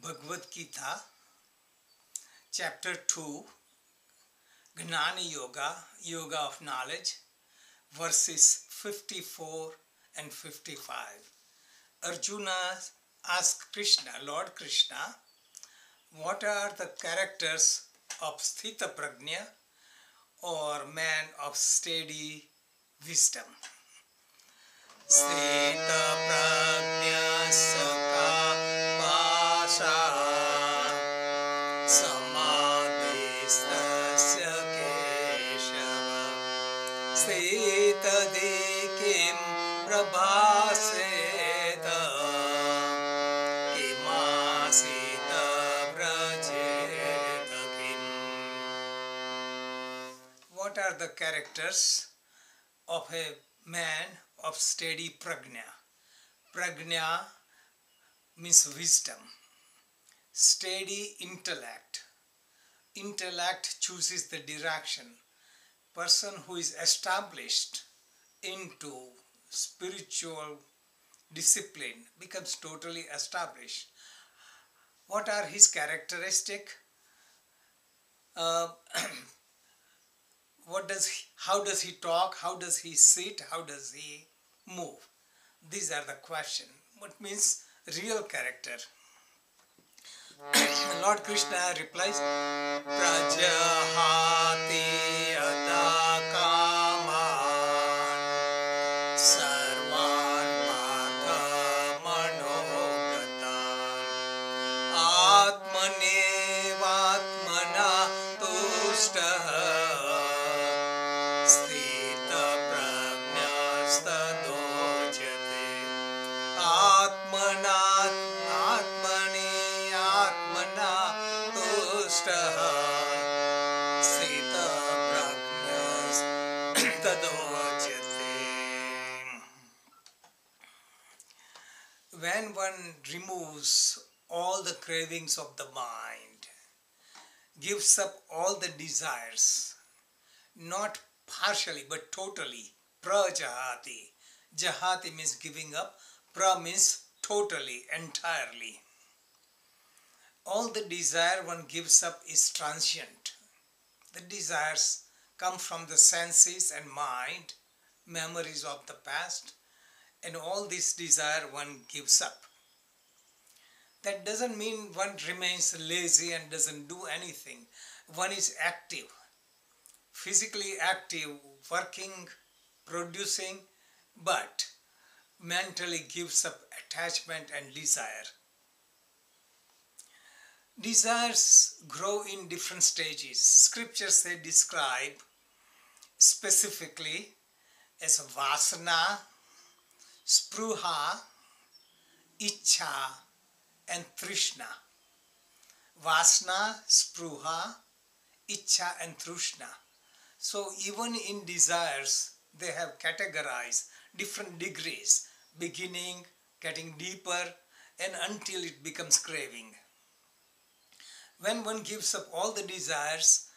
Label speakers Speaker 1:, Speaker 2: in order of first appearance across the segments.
Speaker 1: Bhagavad Gita, Chapter 2, Gnana Yoga, Yoga of Knowledge, verses 54 and 55. Arjuna asked Krishna, Lord Krishna, what are the characters of Sthita Prajna or man of steady wisdom? Sthita Prajna Saka Pasha Samadhistasya Keshava Sthita Dikim Prabhaseta Kimasita Vrajeta Kim. What are the characters of a man of steady prajna? Prajna means wisdom. Steady intellect. Intellect chooses the direction. Person who is established into spiritual discipline becomes totally established. What are his characteristics? How does he talk? How does he sit? How does he move? These are the questions. What means real character? Lord Krishna replies, Prajahati yata kaman sarvan partha manogatan atmanevatmana tushtaha sthita prajnastadojate atmanat atmana tushtaha sthita prajnastadojate. When one removes all the cravings of the mind, gives up all the desires, not partially but totally, prajahati. Jahati means giving up, pra means totally, entirely. All the desire one gives up is transient. The desires come from the senses and mind, memories of the past, and all this desire one gives up. That doesn't mean one remains lazy and doesn't do anything. One is active, physically active, working, producing, but mentally gives up attachment and desire. Desires grow in different stages. Scriptures they describe specifically as vasana, spruha, ichha, and trishna. Vasana, spruha, ichha, and trishna. So even in desires, they have categorized different degrees, beginning, getting deeper, and until it becomes craving. When one gives up all the desires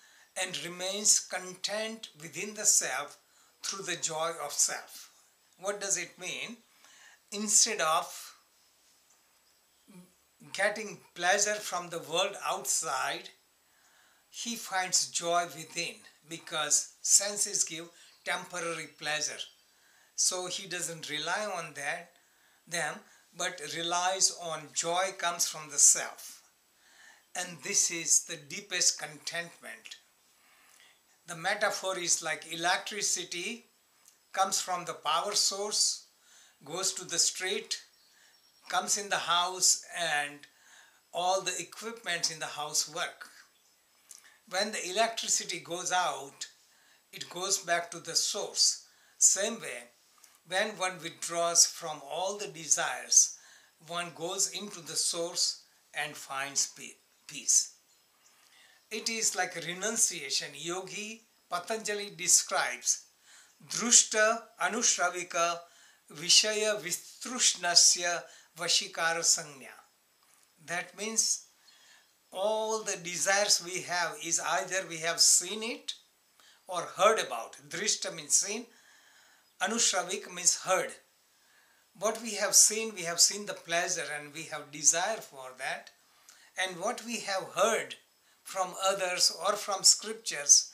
Speaker 1: and remains content within the self through the joy of self. What does it mean? Instead of getting pleasure from the world outside, he finds joy within because senses give temporary pleasure. So he doesn't rely on them, but relies on joy comes from the self. And this is the deepest contentment. The metaphor is like electricity comes from the power source, goes to the street, comes in the house, and all the equipment in the house work. When the electricity goes out, it goes back to the source. Same way, when one withdraws from all the desires, one goes into the source and finds peace. It is like renunciation. Yogi Patanjali describes Drushta Anushravika Vishaya Vithrushnasya Vashikara Sanya. That means all the desires we have is either we have seen it or heard about. Drishta means seen. Anushravik means heard. What we have seen the pleasure and we have desire for that. And what we have heard from others or from scriptures,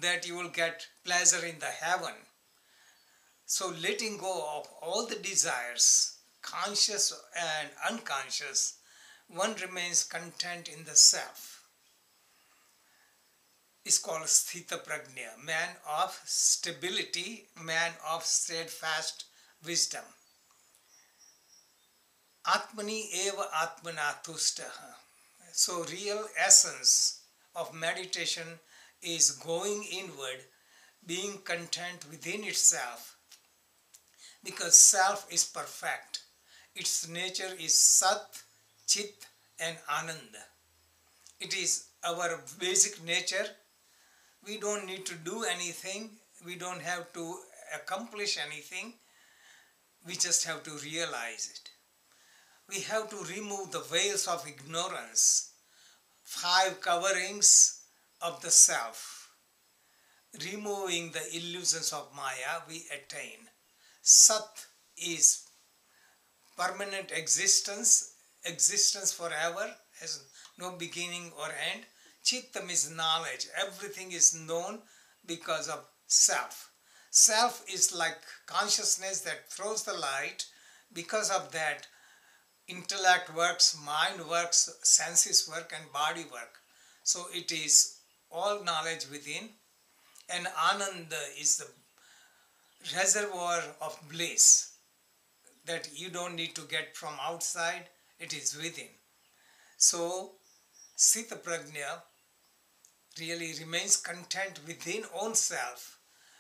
Speaker 1: that you will get pleasure in the heaven. So letting go of all the desires, conscious and unconscious, one remains content in the self. It's called Sthita Prajna, man of stability, man of steadfast wisdom. Atmani eva atmana tustaha. So real essence of meditation is going inward, being content within itself, because self is perfect. Its nature is Sat, Chit and Ananda. It is our basic nature. We don't need to do anything. We don't have to accomplish anything. We just have to realize it. We have to remove the veils of ignorance, 5 coverings of the self. Removing the illusions of Maya, we attain. Sat is permanent existence, existence forever, has no beginning or end. Chittam is knowledge, everything is known because of self. Self is like consciousness that throws the light. Because of that, intellect works, mind works, senses work and body work. So it is all knowledge within, and Ananda is the reservoir of bliss that you don't need to get from outside, it is within. So Sthita Prajna really remains content within own self,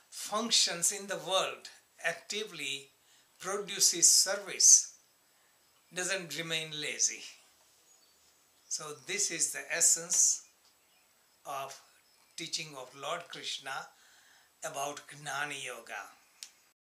Speaker 1: functions in the world, actively produces service, doesn't remain lazy. So this is the essence of teaching of Lord Krishna about Gnana Yoga.